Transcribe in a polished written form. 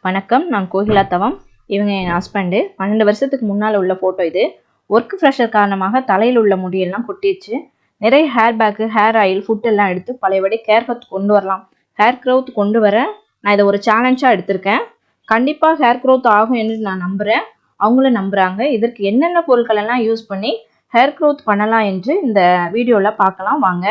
வணக்கம், நான் கோகிலா தவம். இவங்க என் ஹஸ்பண்டு. 12 வருஷத்துக்கு முன்னால் உள்ள ஃபோட்டோ இது. ஒர்க் ப்ரெஷர் காரணமாக தலையில் உள்ள முடியெல்லாம் கொட்டிடுச்சு. நிறைய hair pack, hair oil, food எல்லாம் எடுத்து பழையபடி ஹேர் க்ரோத் கொண்டு வரலாம், ஹேர் க்ரோத் கொண்டு வர நான் இதை ஒரு சேலஞ்சாக எடுத்திருக்கேன். கண்டிப்பாக ஹேர் க்ரோத் ஆகும் என்று நான் நம்புகிறேன், அவங்களும் நம்புகிறாங்க. இதற்கு என்னென்ன பொருட்கள் எல்லாம் யூஸ் பண்ணி ஹேர் க்ரோத் பண்ணலாம் என்று இந்த வீடியோவில் பார்க்கலாம் வாங்க.